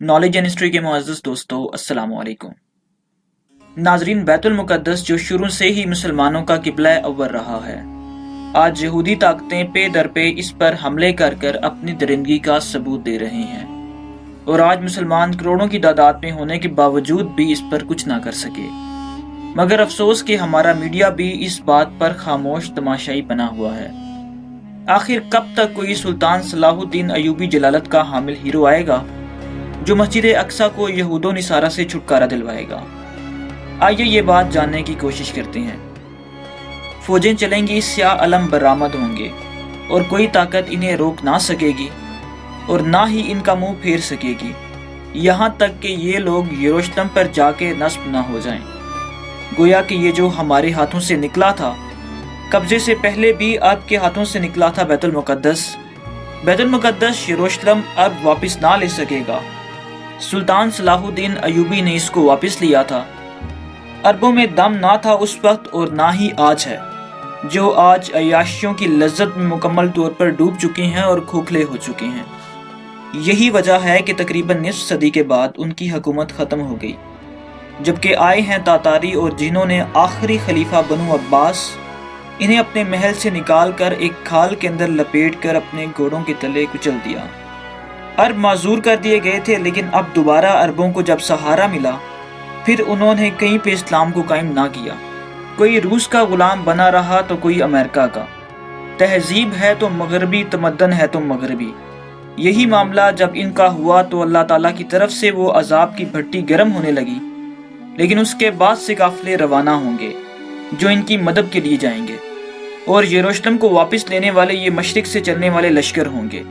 Knowledge and history के मुअज़्ज़ज़ दोस्तों, अस्सलाम वालेकुम। नाजरीन, बैतुल मुक़द्दस जो शुरू से ही मुसलमानों का किबला अव्वल रहा है, आज यहूदी ताकतें पे दर पे इस पर हमले कर कर अपनी दरिंदगी का सबूत दे रहे हैं और आज मुसलमान करोड़ों की तादाद में होने के बावजूद भी इस पर कुछ ना कर सके। मगर अफसोस कि हमारा मीडिया भी इस बात पर खामोश तमाशाई बना हुआ है। आखिर कब तक कोई सुल्तान सलाहुद्दीन अयूबी जलालत का हामिल हीरो आएगा जो मस्जिद अक्सा को यहूदो निसारा से छुटकारा दिलवाएगा? आइए ये बात जानने की कोशिश करते हैं। फौजें चलेंगी, स्याह अलम बरामद होंगे और कोई ताकत इन्हें रोक ना सकेगी और ना ही इनका मुंह फेर सकेगी, यहाँ तक कि ये लोग यरूशलेम पर जाके नस्ब ना हो जाएं। गोया कि ये जो हमारे हाथों से निकला था, कब्जे से पहले भी आपके हाथों से निकला था बैतुल मुक़द्दस यरूशलेम अब वापस ना ले सकेगा। सुल्तान सलाहुद्दीन अयूबी ने इसको वापस लिया था। अरबों में दम ना था उस वक्त और ना ही आज है, जो आज अय्याशियों की लज्जत में मुकम्मल तौर पर डूब चुके हैं और खोखले हो चुके हैं। यही वजह है कि तकरीबन निस्फ सदी के बाद उनकी हुकूमत ख़त्म हो गई, जबकि आए हैं तातारी और जिन्होंने आखिरी खलीफा बनु अब्बास इन्हें अपने महल से निकाल कर एक खाल के अंदर लपेट कर अपने घोड़ों के तले कुचल दिया। अरब माजूर कर दिए गए थे, लेकिन अब दोबारा अरबों को जब सहारा मिला, फिर उन्होंने कहीं पे इस्लाम को कायम ना किया। कोई रूस का गुलाम बना रहा तो कोई अमेरिका का। तहजीब है तो मगरबी, तमद्दन है तो मगरबी। यही मामला जब इनका हुआ तो अल्लाह ताला की तरफ से वो अजाब की भट्टी गर्म होने लगी, लेकिन उसके बाद से काफिले रवाना होंगे जो इनकी मदद के लिए जाएंगे और यरूशलेम को वापस लेने वाले ये मशरिक से चलने वाले लश्कर होंगे।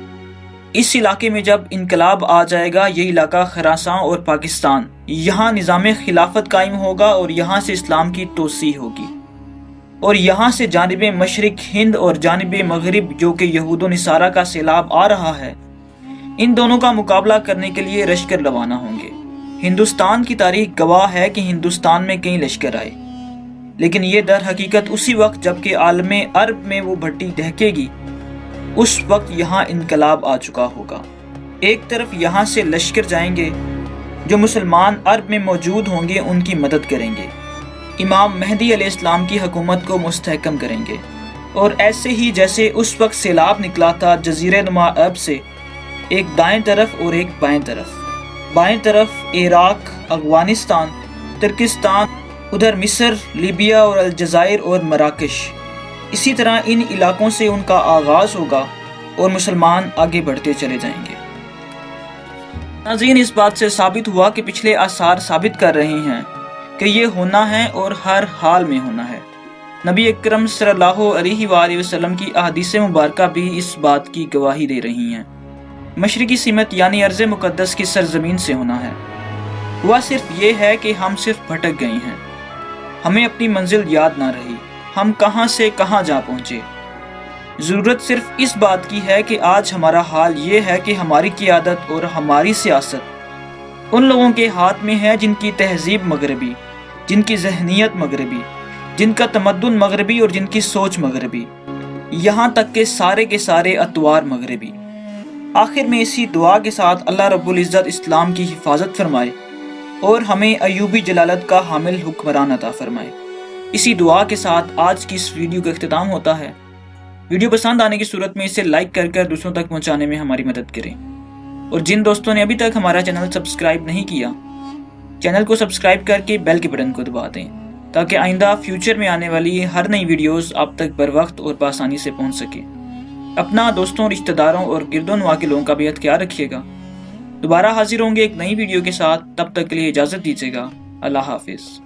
इस इलाके में जब इनकलाब आ जाएगा, ये इलाका खरासान और पाकिस्तान, यहाँ निज़ाम खिलाफत कायम होगा और यहाँ से इस्लाम की तोसी होगी और यहाँ से जानिब मशरिक हिंद और जानिब मगरिब जो कि यहूदो निसारा का सैलाब आ रहा है, इन दोनों का मुकाबला करने के लिए लश्कर रवाना होंगे। हिंदुस्तान की तारीख गवाह है कि हिंदुस्तान में कई लश्कर आए, लेकिन ये दर हकीकत उसी वक्त जबकि आलम अरब में वो भट्टी दहकेगी, उस वक्त यहाँ इनकलाब आ चुका होगा। एक तरफ यहाँ से लश्कर जाएंगे जो मुसलमान अरब में मौजूद होंगे, उनकी मदद करेंगे, इमाम मेहदी अलैहिस्सलाम की हुकूमत को मुस्तहकम करेंगे और ऐसे ही जैसे उस वक्त सैलाब निकला था जजीरे नुमा अरब से, एक दाएं तरफ और एक बाएं तरफ। बाएं तरफ इराक, अफगानिस्तान, तुर्किस्तान, उधर मिस्र, लीबिया और अलजायर और मराकश। इसी तरह इन इलाकों से उनका आगाज होगा और मुसलमान आगे बढ़ते चले जाएंगे। नाज़रीन, इस बात से साबित हुआ कि पिछले आसार साबित कर रहे हैं कि ये होना है और हर हाल में होना है। नबी अकरम सल्लल्लाहु अलैहि वसल्लम की अहादीस मुबारका भी इस बात की गवाही दे रही हैं। मशरिकी सिमत यानी अर्ज़ मुक़द्दस की सरजमीन से होना है। हुआ सिर्फ ये है कि हम सिर्फ भटक गए हैं, हमें अपनी मंजिल याद ना रही, हम कहाँ से कहाँ जा पहुँचे। ज़रूरत सिर्फ इस बात की है कि आज हमारा हाल ये है कि हमारी क़ियादत और हमारी सियासत उन लोगों के हाथ में है जिनकी तहजीब मगरबी, जिनकी जहनीत मगरबी, जिनका तमद्दुन मगरबी और जिनकी सोच मगरबी, यहाँ तक के सारे अतवार मगरबी। आखिर में इसी दुआ के साथ अल्लाह रब्बुल इज़्ज़त इस्लाम की हिफाजत फरमाए और हमें अयूबी जलालत का हामिल हुक्मरान अता फरमाए। इसी दुआ के साथ आज की इस वीडियो का इख्तिताम होता है। वीडियो पसंद आने की सूरत में इसे लाइक कर दूसरों तक पहुंचाने में हमारी मदद करें और जिन दोस्तों ने अभी तक हमारा चैनल सब्सक्राइब नहीं किया, चैनल को सब्सक्राइब करके बेल के बटन को दबा दें ताकि आइंदा फ्यूचर में आने वाली हर नई वीडियोस आप तक बर वक्त और बआसानी से पहुंच सके। अपना, दोस्तों, रिश्तेदारों और गिरदोनवा के लोगों का बेहद ख्याल रखिएगा। दोबारा हाजिर होंगे एक नई वीडियो के साथ, तब तक के लिए इजाज़त दीजिएगा। अल्लाह हाफिज़।